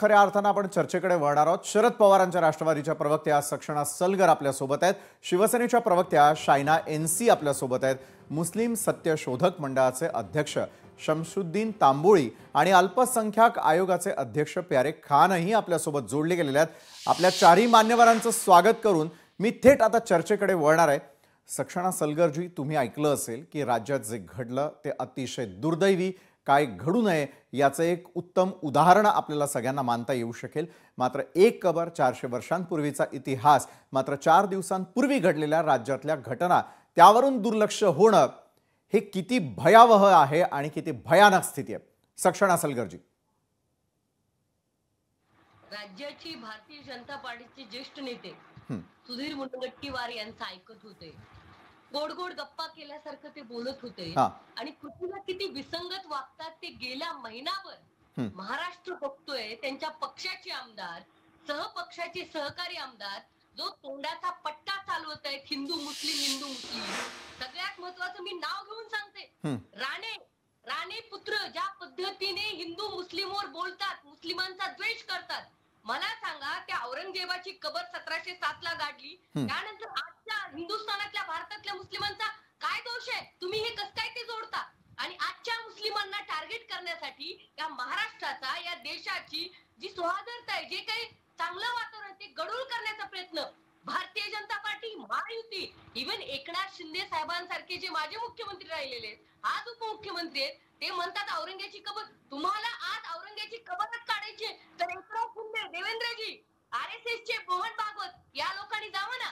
खऱ्या अर्थानं आपण चर्चेकडे वळणार आहोत। शरद पवारांच्या राष्ट्रवादीच्या प्रवक्त्या सक्षणा सलगर आपल्या सोबत आहेत, शिवसेनेच्या प्रवक्त्या शायना एनसी आपल्या सोबत आहेत, मुस्लिम सत्यशोधक मंडळाचे अध्यक्ष शमशुद्दीन तांबोळी आणि अल्पसंख्याक आयोगाचे अध्यक्ष प्यारे खानही आपल्या सोबत जोडले गेलेले आहेत। आपल्या चारही मान्यवरांचं स्वागत करून मी थेट आता चर्चेकडे वळणार आहे। सक्षणा सलगरजी, तुम्ही ऐकलं असेल की राज्यात जे घडलं ते अतिशय दुर्दैवी, काय घडू नये याचं एक उत्तम उदाहरण आपल्याला सगळ्यांना मानता येऊ शकेल। मात्र एक कबर 400 वर्षांपूर्वीचा इतिहास, मात्र 4 दिवसांपूर्वी घडलेल्या राज्यातल्या घटना त्यावरून दुर्लक्ष होणं हे किती भयावह आहे आणि किती भयानक स्थिती आहे। सक्षणा सलगरजी, राज्याची भारतीय जनता पार्टीचे ज्येष्ठ नेते सुधीर मुनगंटीवार यांचं ऐकत होते। गोड गोड गप्पा केल्यासारखं ते बोलत होते आणि पृथ्वीला किती विसंगत वागतात ते गेल्या महिनाभर महाराष्ट्र बघतोय। त्यांच्या पक्षाचे आमदार, सहपक्षाचे सहकारी आमदार जो तोंडाचा पट्टा चालवत आहेत, हिंदू मुस्लिम हिंदू मुस्लिम। सगळ्यात महत्वाचं मी नाव घेऊन सांगते, राणे पुत्र ज्या पद्धतीने हिंदू मुस्लिमवर बोलतात, मुस्लिमांचा द्वेष करतात। मला सांगा, त्या औरंगजेबाची कबर 1707 ला गाडली, त्यानंतर आजच्या हिंदुस्थानातल्या भारतातल्या मुस्लिमांचा काय दोष आहे? तुम्ही हे कसं काय ते जोडता? आणि आजच्या मुस्लिमांना टार्गेट करण्यासाठी या महाराष्ट्राचा, या देशाची जी सौहार्दता आहे, जे काही चांगलं वातावरण ते गढूळ करण्याचा प्रयत्न भारतीय जनता पार्टी, महायुती, इव्हन एकनाथ शिंदे साहेबांसारखे जे माजी मुख्यमंत्री राहिलेले आहेत, आज उपमुख्यमंत्री आहेत, ते म्हणतात औरंगजेबाची कबर। तुम्हाला आज औरंगजेबाची कबरच काढायची तर एकनाथ शिंदे, देवेंद्रजी, आरएसएसचे मोहन भागवत या लोकांनी जावं ना।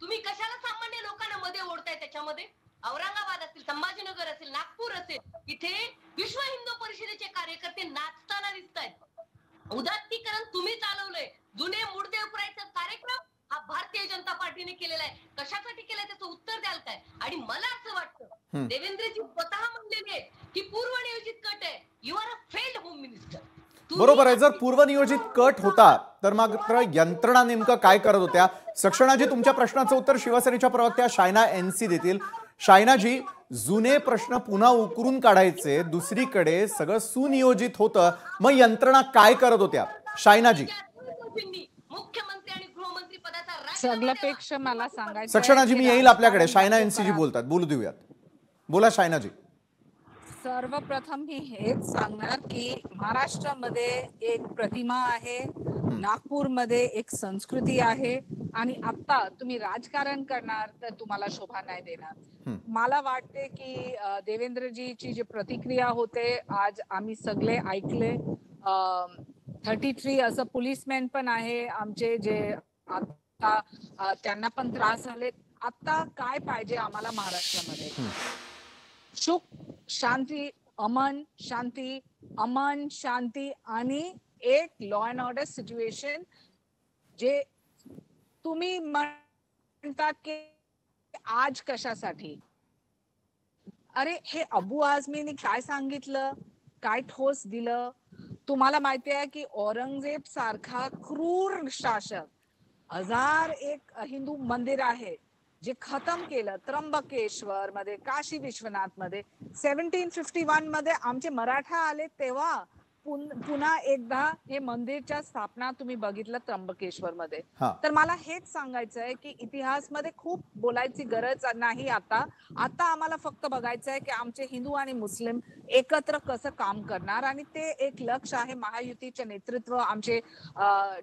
तुम्ही कशाला सामान्य लोकांना मध्ये ओढताय? त्याच्यामध्ये औरंगाबाद असेल, संभाजीनगर असेल, नागपूर असेल, इथे विश्व हिंदू परिषदेचे कार्यकर्ते नाचताना दिसतायत। उदात्तीकरण तुम्ही चालवलंय। जुने मुर्दे उपरायचा कार्यक्रम हा भारतीय जनता पार्टीने केलेला आहे। कशासाठी केलाय त्याचं उत्तर द्याल काय? आणि मला असं वाटतं, देवेंद्रजी स्वतः म्हणलेले की पूर्वनियोजित कट आहे। You are a failed home minister. बरोबर आहे। जर पूर्वनियोजित कट होता तर मात्र यंत्रणा नेमकं काय करत होत्या? सक्षणाजी, तुमच्या प्रश्नाचं उत्तर शिवसेनेच्या प्रवक्त्या शायना एनसी देतील। शायनाजी, जुने प्रश्न पुन्हा उकरून काढायचे, दुसरीकडे सगळं सुनियोजित होतं, मग यंत्रणा काय करत होत्या? शायनाजी, मुख्यमंत्री आणि गृहमंत्री पदाचा सगळ्यापेक्षा मला सांगायचं, सक्षणाजी मी येईल आपल्याकडे, शायना एनसी जी बोलतात, बोलू देऊयात। बोला शायनाजी। सर्वप्रथम मी हेच सांगणार की महाराष्ट्रामध्ये एक प्रतिमा आहे, नागपूरमध्ये एक संस्कृती आहे, आणि आता तुम्ही राजकारण करणार तर तुम्हाला शोभा नाही देणार। मला वाटते की देवेंद्रजीची जी प्रतिक्रिया होते आज आम्ही सगळे ऐकले। 33 असं पोलिसमॅन पण आहे आमचे जे आता त्यांना पण त्रास झाले। आता काय पाहिजे आम्हाला महाराष्ट्रामध्ये? सुख शांती, अमन शांती, अमन शांती आणि एक लॉ अँड ऑर्डर सिच्युएशन। जे तुम्ही म्हणतात की आज कशासाठी? अरे हे अबू आझमीने काय सांगितलं, काय ठोस दिलं? तुम्हाला माहिती आहे की औरंगजेब सारखा क्रूर शासक 1001 हिंदू मंदिर आहे जे खतम केलं। त्र्यंबकेश्वर मध्ये, काशी विश्वनाथ मध्ये 1751 मध्ये आमचे मराठा आले तेव्हा पुन्हा एकदा हे मंदिरच्या स्थापना तुम्ही बघितलं त्र्यंबकेश्वर मध्ये। तर मला हेच सांगायचं आहे की इतिहास मध्ये खूप बोलायची गरज नाही। आता आम्हाला फक्त बघायचं आहे की आमचे हिंदू आणि मुस्लिम एकत्र कसं काम करणार, आणि ते एक लक्ष आहे महायुतीचे नेतृत्व। आमचे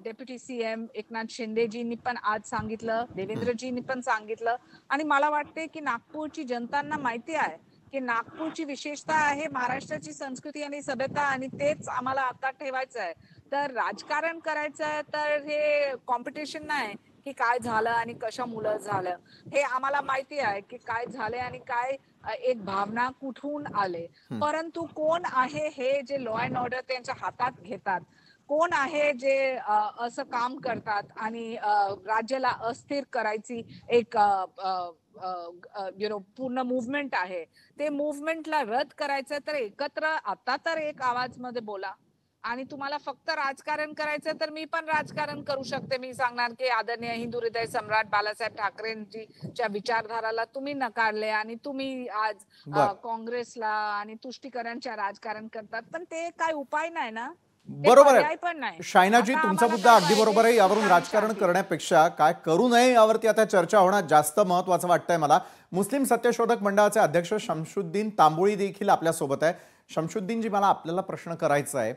डेप्युटी सीएम एकनाथ शिंदेजींनी पण आज सांगितलं, देवेंद्रजींनी पण सांगितलं, आणि मला वाटते की नागपूरची जनतांना माहिती आहे की नागपूरची विशेषता आहे महाराष्ट्राची संस्कृती आणि सभ्यता, आणि तेच आम्हाला आता ठेवायचं आहे। तर राजकारण करायचं आहे तर हे कॉम्पिटिशन नाही की काय झालं आणि कशामुळे झालं। हे आम्हाला माहिती आहे की काय झाले आणि काय एक भावना कुठून आले। परंतु कोण आहे हे जे लॉ अँड ऑर्डर त्यांच्या हातात घेतात? कोण आहे जे असं काम करतात आणि राज्याला अस्थिर करायची एक पूर्ण मूवमेंट आहे? ते मूवमेंटला रद्द करायचं तर एकत्र आता तर एक आवाज मध्ये बोला। आणि तुम्हाला फक्त राजकारण करायचं तर मी पण राजकारण करू शकते। मी सांगणार की आदरणीय हिंदू हृदय सम्राट बाळासाहेब ठाकरेंजीच्या विचारधाराला तुम्ही नकारले आणि तुम्ही आज काँग्रेसला आणि तुष्टीकरणच्या राजकारण करतात, पण ते काय उपाय नाही ना। ते बरोबर पर्याय आहे पण नाही. शायनाजी, आता तुमचा आम्हाला मुद्दा काय अगदी पाहिजे बरोबर आहे. की यावरून राजकारण शांती. करण्यापेक्षा काय करू नये यावरती आता चर्चा होणं जास्त महत्वाचं वाटतंय मला. मुस्लिम सत्यशोधक मंडळाचे अध्यक्ष शमशुद्दीन तांबोळी देखील आपल्यासोबत आहे. शमशुद्दीनजी, मला आपल्याला प्रश्न करायचा आहे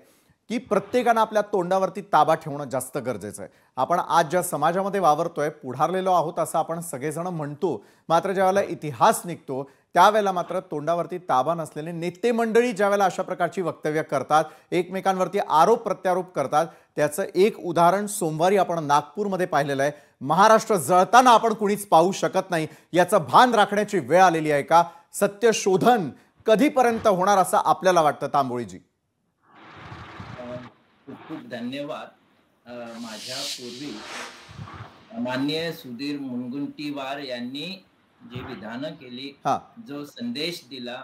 की प्रत्येकानं आपल्या तोंडावरती ताबा ठेवणं जास्त गरजेचं आहे. आपण आज ज्या समाजामध्ये वावरतोय, पुढारलेलो आहोत असं आपण सगळेजण म्हणतो, मात्र ज्यावेळेला इतिहास निघतो त्यावेळेला मात्र तोंडावरती ताबा नसलेले नेते मंडळी ज्यावेळेला अशा प्रकारची वक्तव्य करतात, एकमेकांवरती आरोप प्रत्यारोप करतात, त्याचं एक उदाहरण सोमवारी आपण नागपूरमध्ये पाहिलेलं आहे. महाराष्ट्र जळताना आपण कुणीच पाहू शकत नाही, याचं भान राखण्याची वेळ आलेली आहे का? सत्यशोधन कधीपर्यंत होणार असं आपल्याला वाटतं, तांबोळीजी? खूप खूप धन्यवाद. माझ्या पूर्वी माननीय सुधीर मुनगंटीवार यांनी जे विधानं केली, हां. जो संदेश दिला,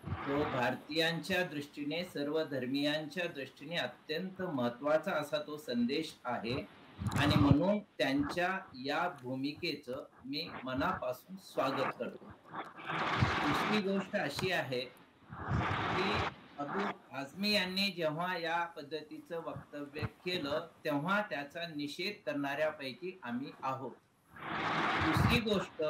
तो भारतीयांच्या दृष्टीने, सर्व धर्मियांच्या दृष्टीने अत्यंत महत्वाचा असा तो संदेश आहे. आणि म्हणून त्यांच्या या भूमिकेचं मी मनापासून स्वागत करतो. दुसरी गोष्ट अशी आहे की अबू आझमी यांनी जेव्हा या पद्धतीचं वक्तव्य केलं तेव्हा त्याचा निषेध करणाऱ्यापैकी आम्ही आहोत. दुसरी गोष्ट,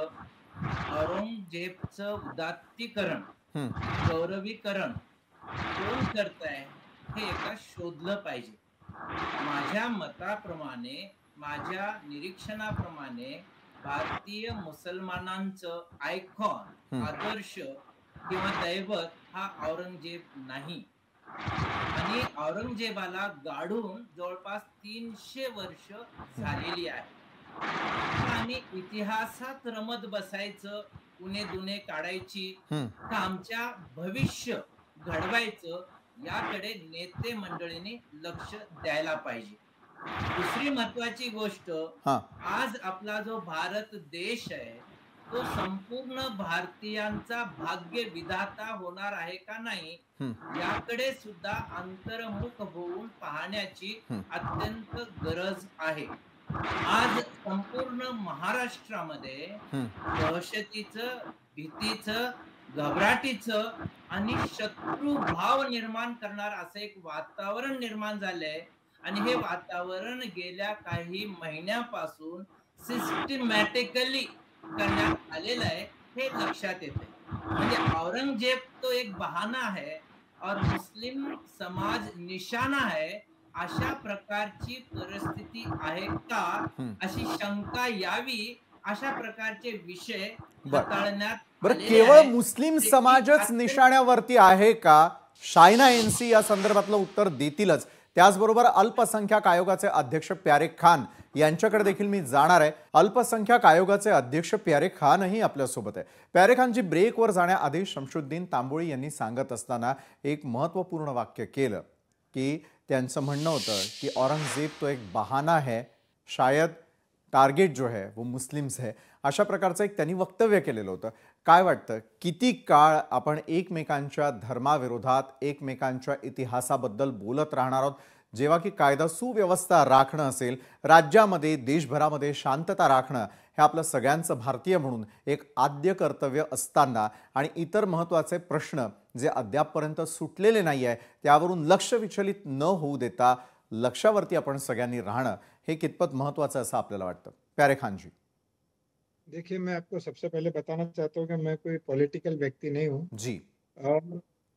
औरंगजेबचं उदात्तीकरण, हं. गौरवीकरण कोण करताय हे एकदा शोधलं पाहिजे. माझ्या मताप्रमाणे, माझ्या निरीक्षणाप्रमाणे भारतीय मुसलमानांचं आयकॉन, आदर्श किंवा दैवत हा औरंगजेब नाही. आणि औरंगजेबाला गाडून जवळपास 300 वर्ष झालेली आहे. आणि इतिहासात रमत बसायचं, उणे दुणे काढायची का आमच्या भविष्य घडवायचं, याकडे नेते मंडळींनी लक्ष द्यायला पाहिजे. दुसरी महत्वाची गोष्ट, आज आपला जो भारत देश आहे तो संपूर्ण भारतीयांचा भाग्य विधाता होणार आहे का नाही, याकडे सुद्धा अंतर्मुख होऊन पाहण्याची अत्यंत गरज आहे. आज संपूर्ण महाराष्ट्रामध्ये दहशतीचं, भीतीचं, घबराटीचं आणि शत्रुभाव निर्माण करणार असं एक वातावरण निर्माण झालंय. आणि हे वातावरण गेल्या काही महिन्यापासून सिस्टमॅटिकली करण्यात आलेलं आहे, हे लक्षात येते. म्हणजे औरंगजेब तो एक बहाना है और मुस्लिम समाज निशाना है, अशा प्रकारची परिस्थिती आहे का, अशी शंका यावी, अशा प्रकारचे विषय हाताळण्यात बरं, केवळ मुस्लिम समाजच निशाण्यावरती आहे का? शायना एनसी या संदर्भातलं उत्तर देतीलच. त्याचबरोबर अल्पसंख्याक आयोगाचे अध्यक्ष प्यारे खान यांच्याकडे देखील मी जाणार आहे. अल्पसंख्याक आयोगाचे अध्यक्ष प्यारे खानही आपल्यासोबत आहे. प्यारे खानजी, ब्रेकवर जाण्याआधी शमशुद्दीन तांबोळी यांनी सांगत असताना एक महत्त्वपूर्ण वाक्य केलं की त्यांचं म्हणणं होतं की औरंगजेब तो एक बहाना है, शायद टार्गेट जो है वो मुस्लिम्स है. अशा प्रकारचं एक त्यांनी वक्तव्य केलेलं होतं. काय वाटतं, किती काळ आपण एकमेकांच्या धर्माविरोधात, एकमेकांच्या इतिहासाबद्दल बोलत राहणार आहोत? जेव्हा की कायदा सुव्यवस्था राखणं असेल, राज्यामध्ये, देशभरामध्ये शांतता राखणं हे आपलं सगळ्यांचं भारतीय म्हणून एक आद्य कर्तव्य असताना आणि इतर महत्त्वाचे प्रश्न जे अद्यापपर्यंत सुटलेले नाही आहे त्यावरून लक्ष विचलित न होऊ देता लक्षावरती आपण सगळ्यांनी राहणं हे कितपत महत्त्वाचं असं आपल्याला वाटतं? प्यारे खानजी. देखिए, मैं आपको सबसे पहले बताना चाहता हूँ कि मैं कोई पॉलिटिकल व्यक्ति नहीं हूँ जी। और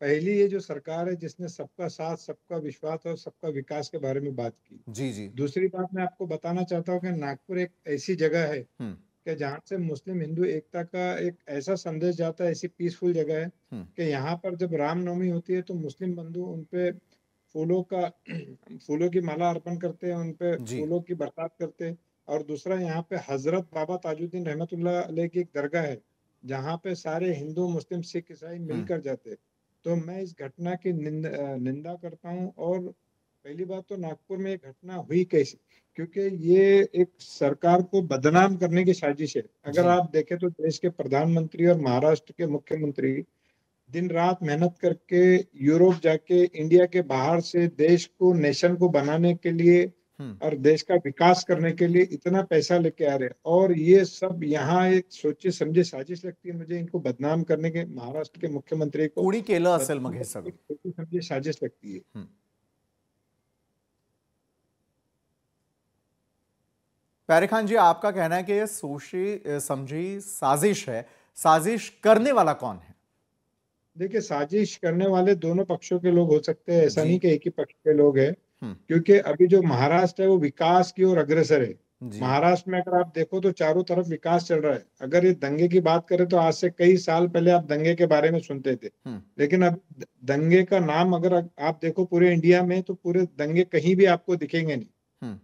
पहली ये जो सरकार है जिसने सबका साथ, सबका विश्वास और सबका विकास के बारे में बात की। जी जी। दूसरी बात मैं आपको बताना चाहता हूँ कि नागपुर एक ऐसी जगह है कि जहाँ से मुस्लिम हिंदू एकता का एक ऐसा संदेश जाता है, ऐसी पीसफुल जगह है कि यहाँ पर जब रामनवमी होती है तो मुस्लिम बंधु उनपे फूलों की माला अर्पण करते हैं, उनपे फूलों की बरसात करते हैं। और दूसरा, यहाँ पे हजरत बाबा ताजुद्दीन रहमतुल्लाह अलैह की एक दरगाह है जहाँ पे सारे हिंदू, मुस्लिम, सिख, ईसाई मिलकर जाते हैं। तो मैं इस घटना की निंदा करता हूँ। और पहली बात तो नागपुर में ये घटना हुई कैसे, क्योंकि ये एक सरकार को बदनाम करने की साजिश है। अगर आप देखें तो देश के प्रधानमंत्री और महाराष्ट्र के मुख्यमंत्री दिन रात मेहनत करके यूरोप जाके, इंडिया के बाहर से देश को, नेशन को बनाने के लिए और देश का विकास करने के लिए इतना पैसा लेके आ रहे हैं, और ये सब यहाँ एक सोचे समझे साजिश लगती है मुझे इनको बदनाम करने के। महाराष्ट्र के मुख्यमंत्री को कोणी केलं असेल मग हे सगळं? सोचे समझे साजिश लगती है। प्यारे खान जी, आपका कहना है कि ये सोची समझी साजिश है, साजिश करने वाला कौन है? देखिए, साजिश करने वाले दोनों पक्षों के लोग हो सकते हैं, ऐसा जी। नहीं कि एक ही पक्ष के लोग हैं। क्योंकि अभी जो महाराष्ट्र है वो विकास की ओर अग्रसर है। जी। महाराष्ट्र में अगर आप देखो तो चारों तरफ विकास चल रहा है। अगर ये दंगे की बात करें तो आज से कई साल पहले आप दंगे के बारे में सुनते थे, लेकिन अब दंगे का नाम अगर आप देखो पूरे इंडिया में, तो पूरे दंगे कहीं भी आपको दिखेंगे नहीं।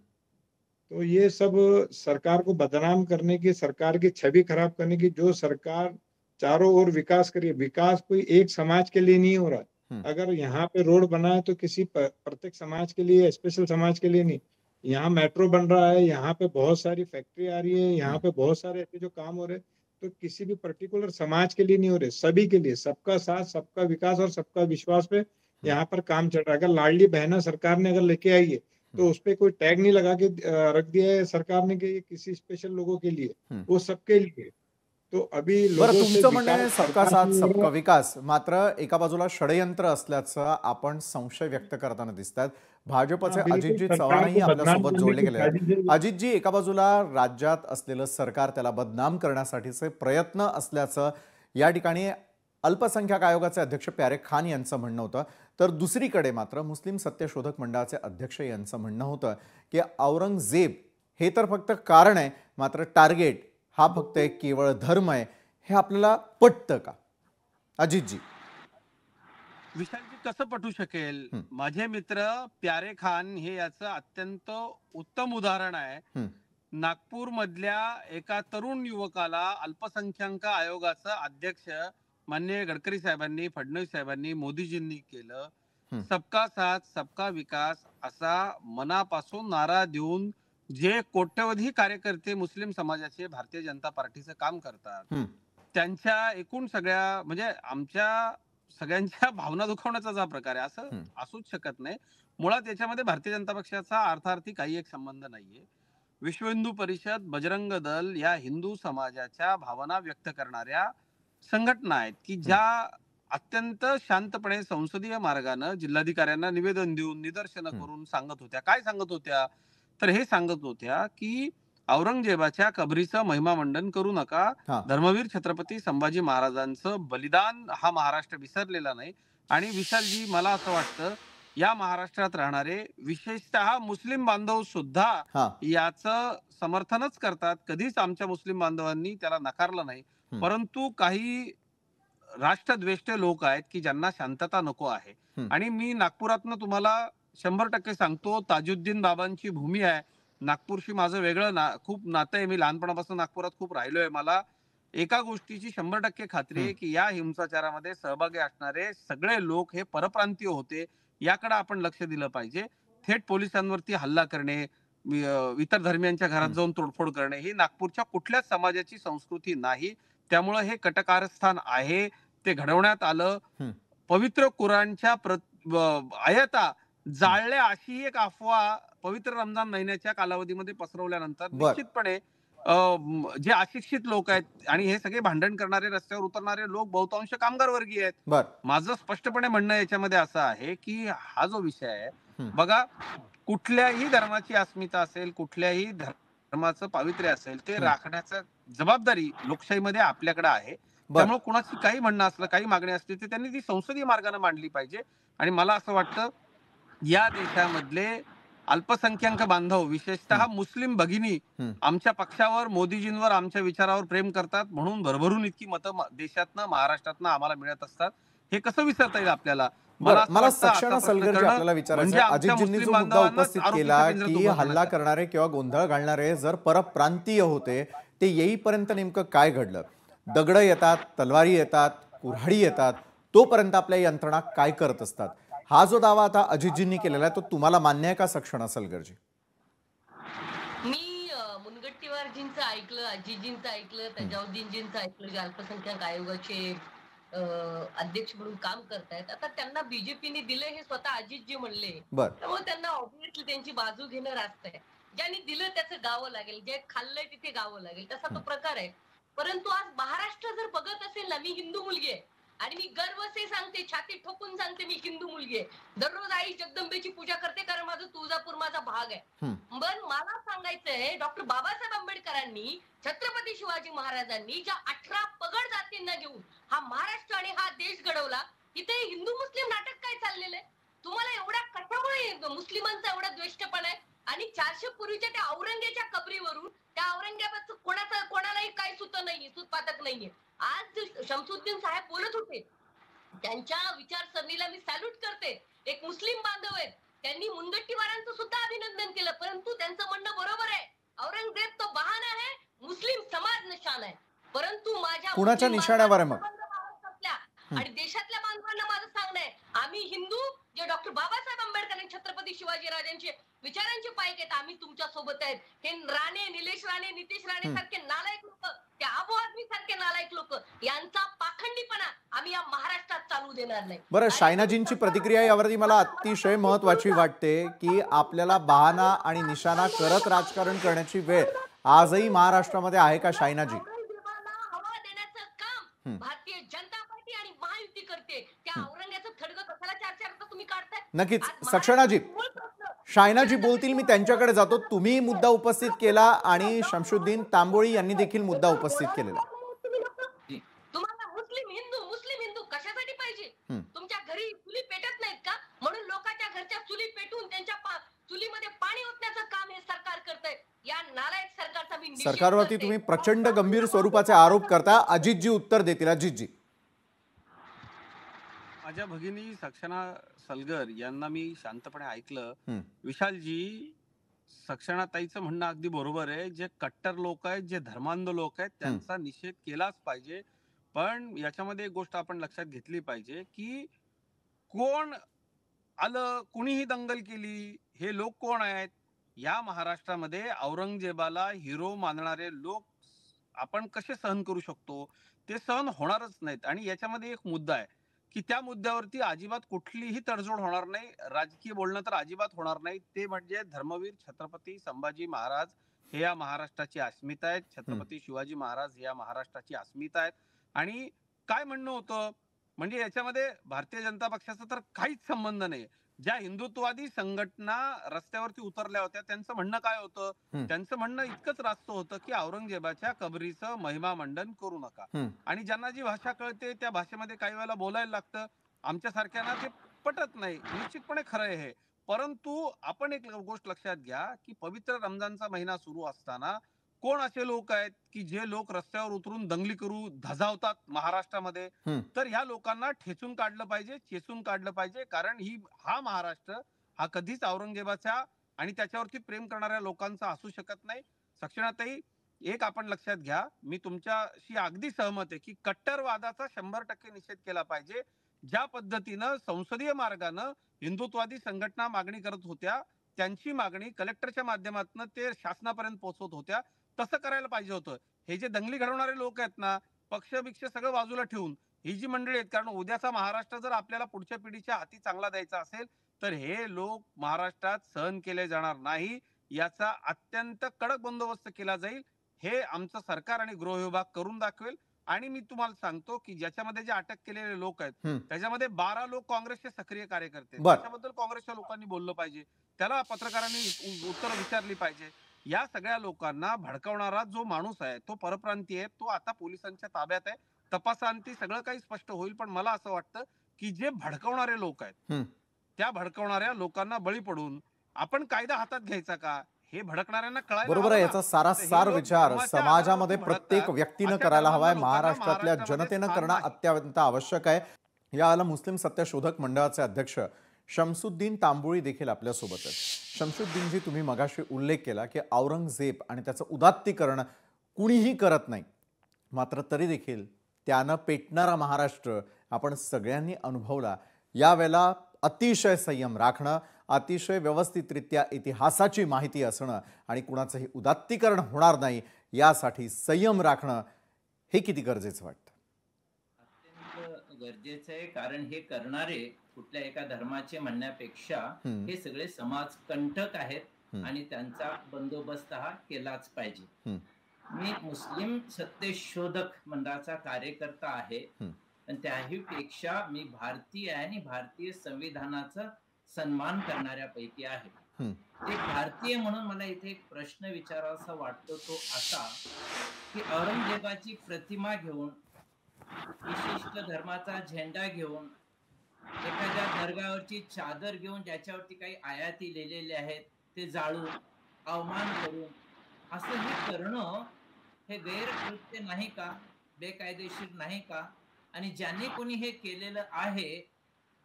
तो ये सब सरकार को बदनाम करने की, सरकार की छवि खराब करने की, जो सरकार चारों ओर विकास करिए, विकास कोई एक समाज के लिए नहीं हो रहा। अगर यहाँ पे रोड बना है तो किसी प्रत्येक समाज के लिए, स्पेशल समाज के लिए नहीं। यहाँ मेट्रो बन रहा है, यहाँ पे बहुत सारी फैक्ट्री आ रही है, यहाँ पे बहुत सारे ऐसे जो काम हो रहे हैं, तो किसी भी पर्टिकुलर समाज के लिए नहीं हो रहे, सभी के लिए। सबका साथ, सबका विकास और सबका विश्वास पे यहाँ पर काम चल रहा है। अगर लाडली बहना सरकार ने अगर लेके आई है, तो उस पे कोई टैग नहीं लगा के रख दिया है सरकार ने कि ये किसी स्पेशल लोगों के लिए, वो सबके लिए। तो अभी बरं, लोगों से तुमचं म्हणणं आहे विकास सबका सरकार साथ नहीं हो सबका रहा। विकास, मात्र एका बाजूला षडयंत्र असल्याचं आपण संशय व्यक्त करताना दिसतात। भाजपचे हाँ, बिल्कुल अजितजी सरकार चव्हाणही को बदनाम आपल्यासोबत करने जोडले की गेले आहेत। साजिश है। अजितजी, एका बाजूला राज्यात असलेलं सरकार त्याला बदनाम करण्यासाठीचे प्रयत्न असल्याचं या ठिकाणी अल्पसंख्याक आयोगाचे अध्यक्ष प्यारे खान यांचं म्हणणं होतं, तर दुसरीकडे मात्र मुस्लिम सत्यशोधक मंडळाचे अध्यक्ष यांचं म्हणणं होतं की औरंगजेब हे तर फक्त कारण आहे, मात्र टार्गेट हा फक्त एक केवळ धर्म आहे। हे आपल्याला पटतं का? अजितजी, विशालजी कसं पटू शकेल? माझे मित्र प्यारे खान हे याचं अत्यंत उत्तम उदाहरण आहे। नागपूर मधल्या एका तरुण युवकाला अल्पसंख्याक आयोगाचं अध्यक्ष माननीय गडकरी साहेबांनी, फडणवीस साहेबांनी, मोदीजींनी केलं। सबका साथ सबका विकास असा मनापासून नारा देऊन जे कोट्यवधी कार्यकर्ते मुस्लिम समाजाचे भारतीय जनता पार्टीचं काम करतात, त्यांच्या एकूण सगळ्या म्हणजे आमच्या सगळ्यांच्या भावना दुखावण्याचा जो प्रकार आहे असं असूच शकत नाही। मुळात याच्यामध्ये भारतीय जनता पक्षाचा अर्थार्थी काही एक संबंध नाहीये। विश्व हिंदू परिषद, बजरंग दल या हिंदू समाजाच्या भावना व्यक्त करणाऱ्या संघटना आहेत की ज्या अत्यंत शांतपणे संसदीय मार्गाने जिल्हाधिकाऱ्यांना निवेदन देऊन, निदर्शनं करून सांगत होत्या। काय सांगत होत्या? तर हे सांगत होत्या की औरंगजेबाच्या कबरीचं महिमा मंडन करू नका। धर्मवीर छत्रपती संभाजी महाराजांचं बलिदान हा महाराष्ट्र विसरलेला नाही। आणि विशालजी, मला असं वाटतं या महाराष्ट्रात राहणारे विशेषतः मुस्लिम बांधव सुद्धा याचं समर्थनच करतात। कधीच आमच्या मुस्लिम बांधवांनी त्याला नकारलं नाही। परंतु काही राष्ट्रद्वेष्ट लोक आहेत की ज्यांना शांतता नको आहे। आणि मी नागपुरातनं तुम्हाला 100% सांगतो, ताजुद्दीन बाबांची भूमी आहे। नागपूरशी माझं वेगळं खूप नातं आहे। मी लहानपणापासून नागपुरात खूप राहिलोय। मला एका गोष्टीची 100% खात्री आहे की या हिंसाचारामध्ये सहभागी असणारे सगळे लोक हे परप्रांतीय होते। याकडे आपण लक्ष दिलं पाहिजे। थेट पोलिसांवरती हल्ला करणे, इतर धर्मियांच्या घरात जाऊन तोडफोड करणे ही नागपूरच्या कुठल्याच समाजाची संस्कृती नाही। त्यामुळे हे कटकारस्थान आहे, ते घडवण्यात आलं। पवित्र कुराणच्या आयता जाळल्या अशी एक अफवा पवित्र रमजान महिन्याच्या कालावधीमध्ये पसरवल्यानंतर निश्चितपणे जे अशिक्षित लोक आहेत आणि हे सगळे भांडण करणारे, रस्त्यावर उतरणारे लोक बहुतांश कामगार वर्गीय आहेत। माझं स्पष्टपणे म्हणणं याच्यामध्ये असं आहे की हा जो विषय आहे बघा, कुठल्याही धर्माची अस्मिता असेल, कुठल्याही धर्माचं पावित्र्य असेल, ते राखण्याची जबाबदारी लोकशाहीमध्ये आपल्याकडे आहे। त्यामुळे कुणाची काही म्हणणं असलं, काही मागणी असली तर त्यांनी ती संसदीय मार्गाने मांडली पाहिजे। आणि मला असं वाटतं या देशामधले अल्पसंख्याक बांधव, विशेषतः मुस्लिम भगिनी आमच्या पक्षावर, मोदीजींवर, आमच्या विचारावर प्रेम करतात म्हणून भरभरून इतकी मतं देशातनं, महाराष्ट्रातनं आम्हाला मिळत असतात। हे कसं विसरता येईल आपल्याला? मला सक्षणा सलगरजी आपल्याला विचारायचं आहे, अजितजींनी जो मुद्दा उपस्थित केला की हल्ला करणारे किंवा गोंधळ घालणारे जर परप्रांतीय होते, ते येईपर्यंत नेमकं काय घडलं? दगड येतात, तलवारी येतात, कुऱ्हाडी येतात, तोपर्यंत आपल्या यंत्रणा काय करत असतात? हा जो दावा आता अजितजींनी केलेला आहे तो तुम्हाला मान्य आहे का सक्षणा सलगरजी? मी मुनगंटीवारजींचं ऐकलं, अजितजींचं ऐकलं, तजाउद्दीनजींचं ऐकलं, जे अल्पसंख्याक आयोगाचे अध्यक्ष म्हणून काम करतायत। आता त्यांना बीजेपीने दिले हे स्वतः अजितजी म्हणले, त्यामुळे त्यांना ऑब्व्हियसली त्यांची बाजू घेणं रास्त आहे। ज्यांनी दिलं त्याचं गावं लागेल, जे खाल्लंय तिथे गावं लागेल, तसा तो प्रकार आहे। परंतु आज महाराष्ट्र जर बघत असेल ना, मी हिंदू मुलगी आहे आणि मी गर्व से सांगते, छाती ठोकून सांगते, मी हिंदू मुलगी आहे. दररोज आई जगदंबेची पूजा करते, कारण माझं तुळजापूर माझा भाग आहे. पण मला सांगायचंय, डॉक्टर बाबासाहेब आंबेडकरांनी, छत्रपती शिवाजी महाराजांनी ज्या 18 पगड जातींना घेऊन हा महाराष्ट्र आणि हा देश घडवला, इथे हिंदू मुस्लिम नाटक काय चाललेलं आहे? तुम्हाला एवढा कशामुळे मुस्लिमांचा एवढा द्वेषपणा आहे? आणि 400 पूर्वीच्या त्या औरंगजेबाच्या कबरीवरून त्या औरंगजेबाचं कोणालाही काही सुत नाहीये, सुतपातक नाहीये. आज शमसुद्दीन साहेब बोलत होते, त्यांच्या विचारसरणीला मी सॅल्यूट करते. एक मुस्लिम बांधव आहेत, त्यांनी मुनगंटीवारांचं सुद्धा अभिनंदन केलं, परंतु त्यांचं म्हणणं बरोबर आहे. औरंगजेब तो बहाना आहे, मुस्लिम समाज निशाण आहे. परंतु माझ्या कुणाच्या निशाण्यावर आहे मग? आणि देशातल्या बांधवांना माझं सांगणं आहे, आम्ही हिंदू जे डॉक्टर बाबासाहेब आंबेडकर आणि छत्रपती शिवाजी राजांचे विचारांचे पायक आहेत, आम्ही तुमच्या सोबत आहेत. हे राणे, निलेश राणे, नितेश राणे सारखे नालायक लोक, त्या अबू आदमी सारखे नालायक लोक, यांचा पाखंडीपणा आम्ही या महाराष्ट्रात चालू देणार नाही. बरं, शायनाजींची प्रतिक्रिया यावरती मला अतिशय महत्वाची वाटते की आपल्याला बहाना आणि निशाणा करत राजकारण करण्याची वेळ आजही महाराष्ट्रामध्ये आहे का शायनाजी? हवा देण्याचं काम भारतीय जनता पार्टी आणि महायुती करते. त्या औरंगजेबाचं थडगं कशाला 4-4 तुम्ही काढताय? नक्कीच सक्षणाजी, शायनाजी बोलतील, मी त्यांच्याकडे जातो. तुम्ही मुद्दा उपस्थित केला आणि शमशुद्दीन तांबोळी यांनी देखील मुद्दा उपस्थित केलेला. तुम्हाला मुस्लिम हिंदू कशासाठी पाहिजे? तुमच्या घरी चुली पेटत नाहीत का? म्हणून लोकांच्या घरच्या चुली पेटून त्यांच्या चुलीमध्ये पाणी ओतण्याचं काम हे सरकार करतंय. या नालायक सरकारचा मी निषेध करते. सरकारवरती तुम्ही प्रचंड गंभीर स्वरूपाचे आरोप करता. अजितजी उत्तर देतील. अजितजी. माझ्या भगिनी सक्षणा सलगर यांना मी शांतपणे ऐकलं. विशालजी, सक्षणाताईचं म्हणणं अगदी बरोबर आहे. जे कट्टर लोक आहेत, जे धर्मांध लोक आहेत, त्यांचा निषेध केलाच पाहिजे. पण याच्यामध्ये एक गोष्ट आपण लक्षात घेतली पाहिजे की कोण आलं, कुणीही दंगल केली, हे लोक कोण आहेत? या महाराष्ट्रामध्ये औरंगजेबाला हिरो मानणारे लोक आपण कसे सहन करू शकतो? ते सहन होणारच नाहीत. आणि याच्यामध्ये एक मुद्दा आहे की त्या मुद्द्यावरती अजिबात कुठलीही तडजोड होणार नाही, राजकीय बोलणं तर अजिबात होणार नाही. ते म्हणजे धर्मवीर छत्रपती संभाजी महाराज हे या महाराष्ट्राची अस्मिता आहेत. छत्रपती शिवाजी महाराज हे या महाराष्ट्राची अस्मिता आहेत. आणि काय म्हणणं होतं म्हणजे याच्यामध्ये भारतीय जनता पक्षाचा तर काहीच संबंध नाही. ज्या हिंदुत्ववादी संघटना रस्त्यावरती उतरल्या होत्या त्यांचं म्हणणं काय होतं? त्यांचं म्हणणं इतकंच रास्त होतं की औरंगजेबाच्या कबरीचं महिमा मंडन करू नका. आणि ज्यांना जी भाषा कळते त्या भाषेमध्ये काही वेळेला बोलायला लागतं. आमच्यासारख्यांना ते पटत नाही, निश्चितपणे खरं आहे हे. परंतु आपण एक गोष्ट लक्षात घ्या की पवित्र रमजानचा महिना सुरू असताना कोण असे लोक आहेत की जे लोक रस्त्यावर उतरून दंगली करू धजावतात महाराष्ट्रामध्ये? तर ह्या लोकांना ठेचून काढलं पाहिजे, चेचून काढलं पाहिजे. कारण हा महाराष्ट्र हा कधीच औरंगजेबाच्या आणि त्याच्यावरती प्रेम करणाऱ्या लोकांचा असू शकत नाही. सक्षणाताई, एक आपण लक्षात घ्या, मी तुमच्याशी अगदी सहमत आहे की कट्टरवादाचा 100% निषेध केला पाहिजे. ज्या पद्धतीनं संसदीय मार्गानं हिंदुत्ववादी संघटना मागणी करत होत्या, त्यांची मागणी कलेक्टरच्या माध्यमातून ते शासनापर्यंत पोहोचवत होत्या, तसं करायला पाहिजे होतं. हे जे दंगली घडवणारे लोक आहेत ना, पक्ष बिक्ष सगळं बाजूला ठेवून ही जी मंडळी आहेत, कारण उद्याचा महाराष्ट्र जर आपल्याला पुढच्या पिढीच्या हाती चांगला द्यायचा असेल तर हे लोक महाराष्ट्रात सहन केले जाणार नाही. याचा अत्यंत कडक बंदोबस्त केला जाईल. हे आमचं सरकार आणि गृह विभाग करून दाखवेल. आणि मी तुम्हाला सांगतो की ज्याच्यामध्ये जे अटक केलेले लोक आहेत त्याच्यामध्ये 12 लोक काँग्रेसचे सक्रिय कार्यकर्ते आहेत. त्याच्याबद्दल काँग्रेसच्या लोकांनी बोललं पाहिजे, त्याला पत्रकारांनी उत्तर विचारली पाहिजे. या सगळ्या लोकांना भडकवणारा जो माणूस आहे तो परप्रांतीय आहे, तो आता पोलिसांच्या ताब्यात आहे. तपासांती सगळं काही स्पष्ट होईल. पण मला असं वाटतं की जे भडकवणारे लोक आहेत त्या भडकवणाऱ्या लोकांना बळी पडून आपण कायदा हातात घ्यायचा का, हे भडकणाऱ्यांना कळायला बरोबर आहे. याचा सारासार विचार समाजामध्ये प्रत्येक व्यक्तीनं करायला हवाय, महाराष्ट्रातल्या जनतेनं करणं अत्यंत आवश्यक आहे. याला मुस्लिम सत्यशोधक मंडळाचे अध्यक्ष शमसुद्दीन तांबोळी देखील आपल्यासोबत आहेत. शमसुद्दीनजी, तुम्ही मगाशी उल्लेख केला की औरंगजेब आणि त्याचं उदात्तीकरण कुणीही करत नाही, मात्र तरी देखील त्यानं पेटणारा महाराष्ट्र आपण सगळ्यांनी अनुभवला. यावेळेला अतिशय संयम राखणं, अतिशय व्यवस्थितरित्या इतिहासाची माहिती असणं आणि कुणाचंही उदात्तीकरण होणार नाही यासाठी संयम राखणं हे किती गरजेचं वाटतं? अत्यंत गरजेचं आहे. कारण हे करणारे कुठल्या एका धर्माचे म्हणण्यापेक्षा हे सगळे समाज कंटक आहेत आणि त्यांचा बंदोबस्त हा केलाच पाहिजे. मी मुस्लिम सत्यशोधक मंडळाचा कार्यकर्ता आहे. पण त्याही पेक्षा मी भारतीय आहे आणि भारतीय संविधानाचा सन्मान करणाऱ्यापैकी आहे. एक भारतीय म्हणून मला इथे एक प्रश्न विचारावासा वाटतो, तो असा की औरंगजेबाची प्रतिमा घेऊन, विशिष्ट धर्माचा झेंडा घेऊन, एखाद्या दर्गावरची चादर घेऊन ज्याच्यावरती काही आयाती लिहिलेल्या आहेत ते जाळून, अवमान करून असं हे करणं हे गैरकृत्य नाही का? बेकायदेशीर नाही का? आणि ज्यांनी कोणी हे केलेलं आहे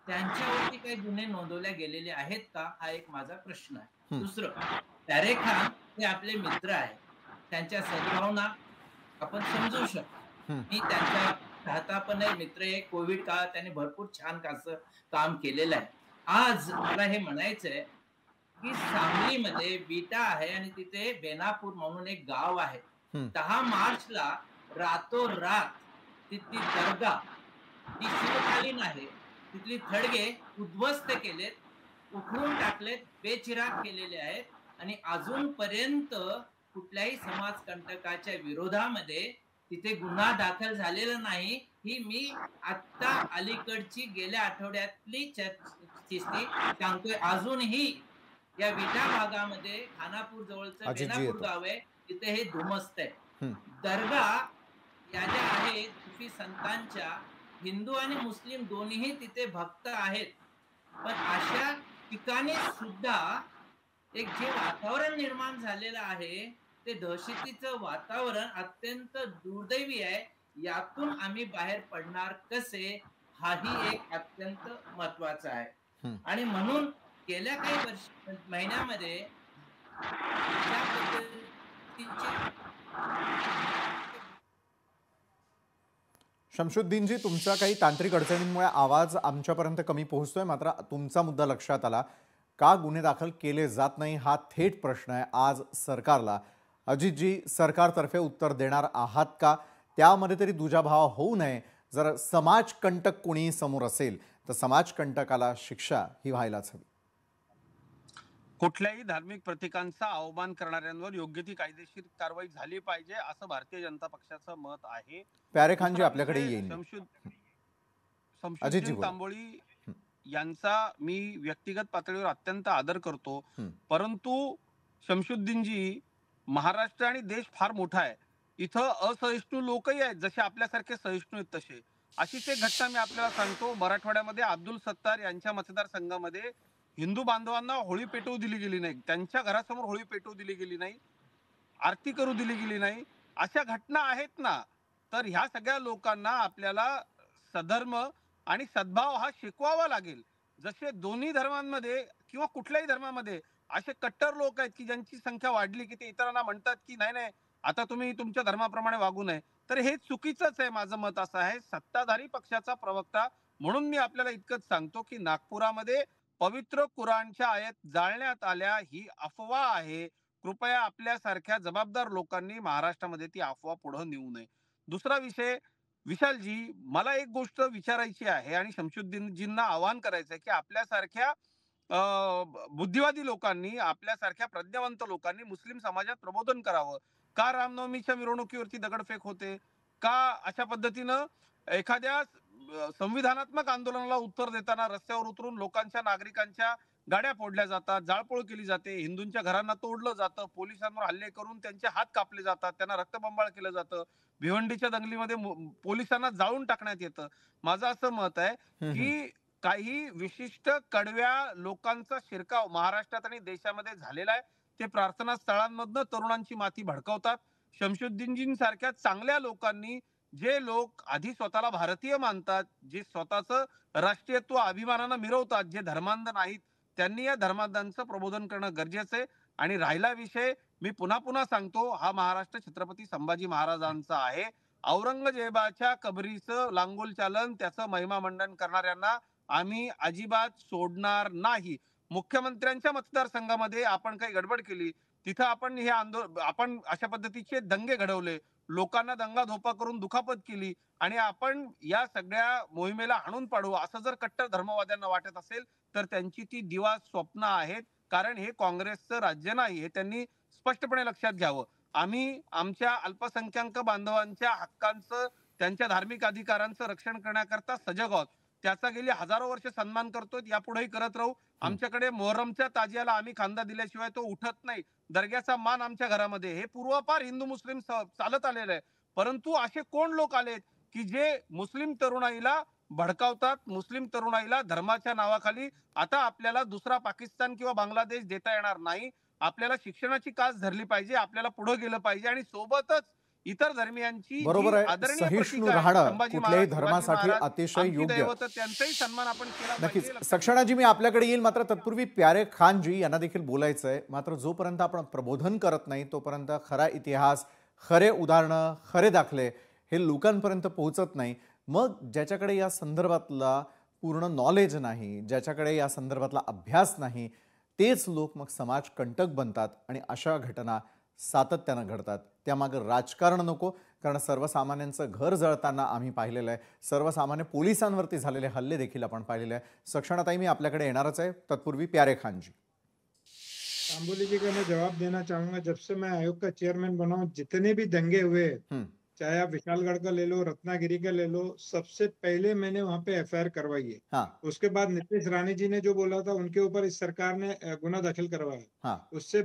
त्यांच्यावरती काही गुन्हे नोंदवले गेलेले आहेत का? हा एक माझा प्रश्न आहे. दुसरं, प्यारे खान हे आपले मित्र आहे, त्यांच्या सद्भावना आपण समजू शकतो. मी त्यांच्या चाहता पण आहे, मित्र आहे. कोविड काळात त्यांनी भरपूर छान असं काम केलेलं आहे. आज मला हे म्हणायचंय की सांगलीमध्ये बीटा आहे आणि तिथे बेनापूर म्हणून एक गाव आहे. 10 मार्चला रातोरात तिथली दर्गा जी शिवकालीन आहे, तिथली थडगे उद्ध्वस्त केलेत, उखडून टाकलेत, बेचिराग केलेले आहेत आणि अजूनपर्यंत कुठल्याही समाजकंटकाच्या विरोधामध्ये तिथे गुन्हा दाखल झालेला नाही. ही मी आता अलीकडची गेल्या आठवड्यातली स्थिती सांगतोय. अजूनही या विटा भागामध्ये खानापूर जवळचं बेनापूर गाव आहे, तिथे हे धुमस्त आहे. दर्गा या ज्या आहेत सुफी संतांच्या, हिंदू आणि मुस्लिम दोन्हीही तिथे भक्त आहेत. पण अशा ठिकाणी सुद्धा एक जे वातावरण निर्माण झालेलं आहे ते दहशतीचं वातावरण अत्यंत दुर्दैवी आहे. यातून आम्ही बाहेर पडणार कसे, हाही एक अत्यंत महत्वाचा आहे. आणि म्हणून गेल्या काही महिन्यामध्ये ज्या पद्धतीचे शमशुद्दीनजी, तुमचा काही तांत्रिक अडचणींमुळे आवाज आमच्यापर्यंत कमी पोहोचतोय, मात्र तुमचा मुद्दा लक्षात आला. का गुन्हे दाखल केले जात नाही हा थेट प्रश्न आहे आज सरकारला. अजितजी, सरकारतर्फे उत्तर देणार आहात का? त्यामध्ये तरी दुजाभाव होऊ नये. जर समाजकंटक कोणी समोर असेल तर समाजकंटकाला शिक्षा ही व्हायलाच हवी. कुठल्याही धार्मिक प्रतीकांचा अवमान करणाऱ्यांवर योग्य ती कायदेशीर कारवाई झाली पाहिजे असं भारतीय जनता पक्षाचं मत आहे. प्यारे खानजी आपल्याकडे येईल. शमशुद्दीन तांबोळी यांचा मी व्यक्तिगत पातळीवर अत्यंत आदर करतो, परंतु शमशुद्दीनजी, महाराष्ट्र आणि देश फार मोठा आहे. इथं असहिष्णू लोकही आहेत, जसे आपल्यासारखे सहिष्णू आहेत तसे. अशीच एक घटना मी आपल्याला सांगतो. मराठवाड्यामध्ये अब्दुल सत्तार यांच्या मतदारसंघामध्ये हिंदू बांधवांना होळी पेटवू दिली गेली नाही, त्यांच्या घरासमोर होळी पेटवू दिली गेली नाही, आरती करू दिली गेली नाही. अशा घटना आहेत ना. तर ह्या सगळ्या लोकांना आपल्याला सधर्म आणि सद्भाव हा शिकवावा लागेल. जसे दोन्ही धर्मांमध्ये किंवा कुठल्याही धर्मामध्ये असे कट्टर लोक आहेत की ज्यांची संख्या वाढली की ते इतरांना म्हणतात की नाही नाही, आता तुम्ही तुमच्या धर्माप्रमाणे वागू नये. तर हे चुकीचंच आहे. माझं मत असं आहे, सत्ताधारी पक्षाचा प्रवक्ता म्हणून मी आपल्याला इतकंच सांगतो की नागपुरामध्ये पवित्र कुराणच्या आयत जाळण्यात आल्या ही अफवा आहे. कृपया आपल्यासारख्या जबाबदार लोकांनी महाराष्ट्रामध्ये ती अफवा पुढे नेऊ नये. दुसरा विषय, विशालजी, मला एक गोष्ट विचारायची आहे आणि शमशुद्दीनजींना आवाहन करायचं आहे की आपल्यासारख्या बुद्धिवादी लोकांनी, आपल्यासारख्या प्रज्ञावंत लोकांनी मुस्लिम समाजात प्रबोधन करावं. का रामनवमीच्या मिरवणुकीवरती दगडफेक होते? का अशा पद्धतीनं एखाद्या संविधानात्मक आंदोलनाला उत्तर देताना रस्त्यावर उतरून लोकांच्या, नागरिकांच्या गाड्या फोडल्या जातात, जाळपोळ केली जाते, हिंदूंच्या घरांना तोडलं जातं, पोलिसांवर हल्ले करून त्यांचे हात कापले जातात, त्यांना रक्तबंबाळ केलं जातं, भिवंडीच्या दंगलीमध्ये पोलिसांना जाळून टाकण्यात येतं. माझं असं मत आहे की काही विशिष्ट कडव्या लोकांचा शिरकाव महाराष्ट्रात आणि देशामध्ये झालेला आहे. ते प्रार्थना स्थळांमधनं तरुणांची माती भडकवतात. शमशुद्दीनजींसारख्या चांगल्या लोकांनी, जे लोक आधी स्वतःला भारतीय मानतात, जे स्वतःचं राष्ट्रीयत्व अभिमानानं मिरवतात, जे धर्मांध नाहीत, त्यांनी या धर्मांधांचं प्रबोधन करणं गरजेचं आहे. आणि राहिला विषय, मी पुन्हा पुन्हा सांगतो, हा महाराष्ट्र छत्रपती संभाजी महाराजांचा आहे. औरंगजेबाच्या कबरीचं लांगोल चालन, त्याचं महिमा मंडन करणाऱ्यांना आम्ही अजिबात सोडणार नाही. मुख्यमंत्र्यांच्या मतदारसंघामध्ये आपण काही गडबड केली, तिथं आपण हे आपण अशा पद्धतीचे दंगे घडवले, लोकांना दंगाधोपा करून दुखापत केली आणि आपण या सगळ्या मोहिमेला हाणून पाडू असं जर कट्टर धर्मवाद्यांना वाटत असेल तर त्यांची ती दिवा स्वप्न आहेत. कारण हे काँग्रेसचं राज्य नाही, हे त्यांनी स्पष्टपणे लक्षात घ्यावं. आम्ही आमच्या अल्पसंख्याक बांधवांच्या हक्कांचं त्यांच्या धार्मिक अधिकारांचं रक्षण करण्याकरता सजग आहोत. त्याचा गेली हजारो वर्ष सन्मान करतोय, यापुढेही करत राहू. आमच्याकडे मोहरमच्या ताजियाला आम्ही खांदा दिल्याशिवाय तो उठत नाही. दर्ग्याचा मान आमच्या घरामध्ये, हे पूर्वापार हिंदू मुस्लिम चालत आलेलं आहे. परंतु असे कोण लोक आलेत की जे मुस्लिम तरुणाईला भडकावतात, मुस्लिम तरुणाईला धर्माच्या नावाखाली. आता आपल्याला दुसरा पाकिस्तान किंवा बांगलादेश देता येणार नाही. आपल्याला शिक्षणाची कास धरली पाहिजे, आपल्याला पुढे गेलं पाहिजे आणि सोबतच इतर धर्मियांची बरोबर आहे, सहिष्णू राहणं कुठल्याही धर्मासाठी अतिशय योग्य, त्यांचाही सन्मान आपण केला नक्कीच. सक्षणाजी, मी आपल्याकडे येईल, मात्र तत्पूर्वी प्यारे खान जी यांना देखील बोलायचं आहे. मात्र जोपर्यंत आपण प्रबोधन करत नाही तोपर्यंत खरा इतिहास, खरे उदाहरणं, खरे दाखले हे लोकांपर्यंत पोहोचत नाही. मग ज्याच्याकडे या संदर्भातला पूर्ण नॉलेज नाही, ज्याच्याकडे या संदर्भातला अभ्यास नाही, तेच लोक मग समाज कंटक बनतात आणि अशा घटना सातत्यानं घडतात. त्यामागे राजकारण नको, कारण सर्वसामान्यांचं घर जळताना आम्ही पाहिलेलं आहे. सर्वसामान्य पोलिसांवरती झालेले हल्ले देखील आपण पाहिलेले आहे. सक्षणाताई, मी आपल्याकडे येणारच आहे. तत्पूर्वी प्यारे खान जी. कांबोली जी का मैं जवाब देना चाहूंगा. जब से मैं आयोग का चेयरमैन बना हूं, जितने भी दंगे हुए, चाहे आप विशालगढ़ का ले लो, रत्नागिरी का ले लो, सबसे पहले मैंने वहां पे एफआईआर करवाई है. हाँ. उसके बाद नीतीश राणे जी ने जो बोला था उनके ऊपर इस सरकार ने गुना दाखिल करवाया. हाँ. उसके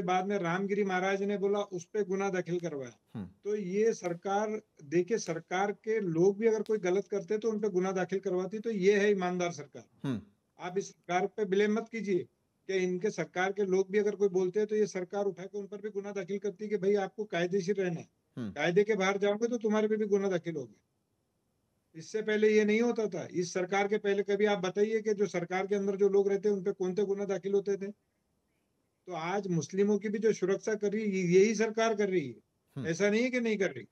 बाद में रामगिरी महाराज ने बोला उस पे गुना दाखिल करवाया. तो ये सरकार, देखिए, सरकार के लोग भी अगर कोई गलत करते तो उन पे गुना दाखिल करवाती. तो ये है ईमानदार सरकार. आप इस सरकार पे ब्लेम मत कीजिए कि इनके सरकार के लोग भी अगर कोई बोलते हैं तो ये सरकार उठा के उन पर भी गुना दाखिल करती है कि भाई आपको कायदेशीर रहना है, कायदे के बाहर जाओगे तो तुम्हारे पे भी गुना दाखिल होगा. इससे पहले ये नहीं होता था. इस सरकार के पहले कभी आप बताइए कि जो सरकार के अंदर जो लोग रहते हैं उन पे कौन से गुना दाखिल होते थे. तो आज मुस्लिमों की भी जो सुरक्षा कर रही है यही सरकार कर रही है, ऐसा नहीं है कि नहीं कर रही.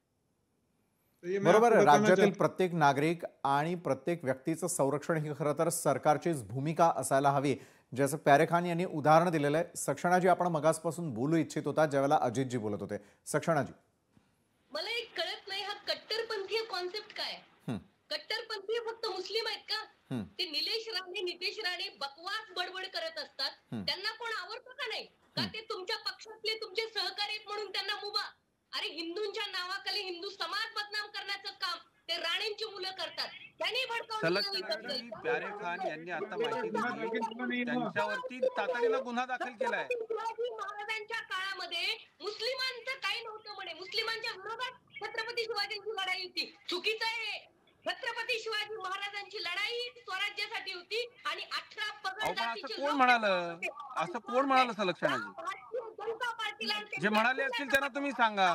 बरोबर आहे. राज्यातील प्रत्येक नागरिक आणि प्रत्येक व्यक्तीचं संरक्षण ही खरं तर सरकारचीच भूमिका असायला हवी, जसं प्यारे खान यांनी उदाहरण दिलेलं आहे. सक्षणाजी, आपण मगासपासून बोलू इच्छित होता ज्यावेळेला अजितजी बोलत होते. सक्षणाजी, मला एक कळत नाही, हा कट्टरपंथी कॉन्सेप्ट काय? कट्टरपंथी फक्त मुस्लिम आहेत का? ते नितेश राणे बकवास बडबड करत असतात, त्यांना कोण आवडतं का नाही? का ते तुमच्या पक्षातले तुमचे सहकारी आहेत म्हणून त्यांना मुभा? अरे, हिंदूंच्या नावाखाली हिंदू समाज बदनाम करण्याचं काम ते राणेंची मुलं करतात. त्यांनी प्यारे खान यांनी आता माहिती दिली, त्यांच्यावरती तातडीनं गुन्हा दाखल केलाय. शिवाजी महाराजांच्या काळामध्ये मुस्लिमांचं काही नव्हतं म्हणे, मुस्लिमांच्या विरोधात छत्रपती शिवाजींची लढाई होती. चुकीचं आहे. छत्रपती शिवाजी महाराजांची लढाई स्वराज्यासाठी होती आणि 18 पगड जातीचे कोण म्हणालं? असं कोण म्हणालं सलक्षणाजी? जे म्हणाले असतील त्यांना तुम्ही सांगा.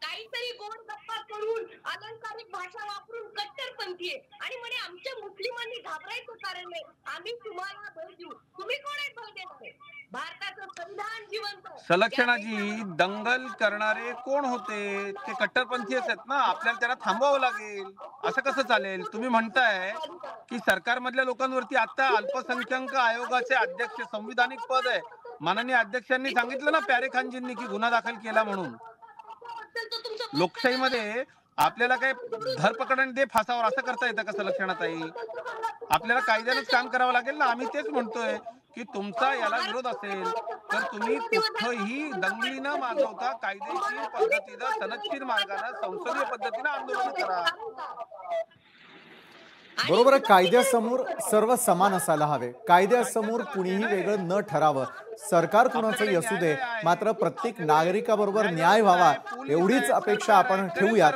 काहीतरी गोड गप्पा करून अलंकारिक भाषा वापरून कट्टरपंथी आहे आणि म्हणे आमच्या मुस्लिमांनी घाबरायचं कारण नाही, आम्ही तुम्हाला बळ देऊ. तुम्ही कोण आहे बळ देणारे? भारताचं संविधान जिवंत. सलक्षणाजी, दंगल करणारे कोण होते? ते कट्टरपंथी आहेत ना. आपल्याला त्यांना थांबवावं लागेल. असं कसं चालेल? तुम्ही म्हणताय की सरकारमधल्या लोकांवरती आता अल्पसंख्याक आयोगाचे अध्यक्ष, संविधानिक पद आहे, माननीय अध्यक्षांनी सांगितलं ना प्यारे खानजींनी की गुन्हा दाखल केला म्हणून. लोकशाहीमध्ये आपल्याला काय धरपकड आणि दे फासावर असं करता येतं का सलक्षणाताई? आपल्याला कायद्यानेच काम करावं लागेल ना. आम्ही तेच म्हणतोय की तुमचा याला विरोध असेल तर तुम्ही कुठंही दंगली न मागवता कायदेशीर पद्धतीनं, सनदशीर मार्गाने, संसदीय पद्धतीनं आंदोलन करा. बरोबर आहे. कायद्यासमोर सर्व समान असायला हवे. कायद्यासमोर कुणीही वेगळं न ठरावं. सरकार कुणाचंही असू दे, मात्र प्रत्येक नागरिकाबरोबर न्याय व्हावा एवढीच अपेक्षा आपण ठेवूयात.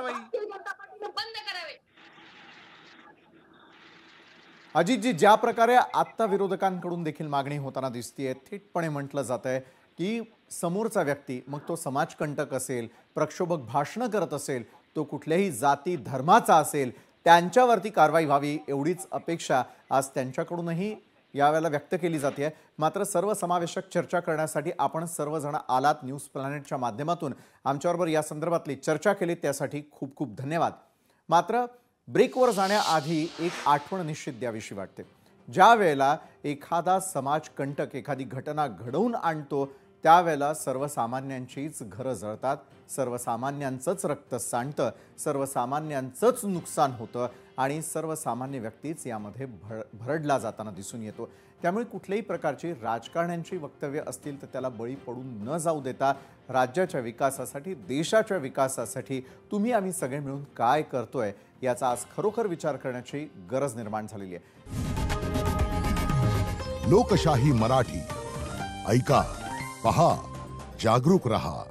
अजितजी, ज्या प्रकारे आत्ता विरोधकांकडून देखील मागणी होताना दिसतीये, थेटपणे म्हटलं जात आहे की समोरचा व्यक्ती, मग तो समाजकंटक असेल, प्रक्षोभक भाषणं करत असेल, तो कुठल्याही जाती धर्माचा असेल, त्यांच्यावरती कारवाई व्हावी एवढीच अपेक्षा आज त्यांच्याकडूनही यावेळेला व्यक्त केली जाते. मात्र सर्वसमावेशक चर्चा करण्यासाठी आपण सर्वजण आलात. न्यूज प्लॅनेटच्या माध्यमातून आमच्याबरोबर या संदर्भातली चर्चा केली, त्यासाठी खूप खूप धन्यवाद. मात्र ब्रेकवर जाण्याआधी एक आठवण निश्चित द्यावीशी वाटते. ज्या वेळेला एखादा समाजकंटक एखादी घटना घडवून आणतो त्यावेळेला सर्वसामान्यांचीच घरं जळतात, सर्वसामान्यांचंच रक्त सांडतं, सर्वसामान्यांचंच नुकसान होतं आणि सर्वसामान्य व्यक्तीच यामध्ये भरडला जाताना दिसून येतो. त्यामुळे कुठल्याही प्रकारची राजकारण्यांची वक्तव्य असतील तर त्याला बळी पडून न जाऊ देता राज्याच्या विकासासाठी, देशाच्या विकासासाठी तुम्ही आम्ही सगळे मिळून काय करतोय याचा आज खरोखर विचार करण्याची गरज निर्माण झालेली आहे. लोकशाही मराठी ऐका, पहा, जागरूक रहा.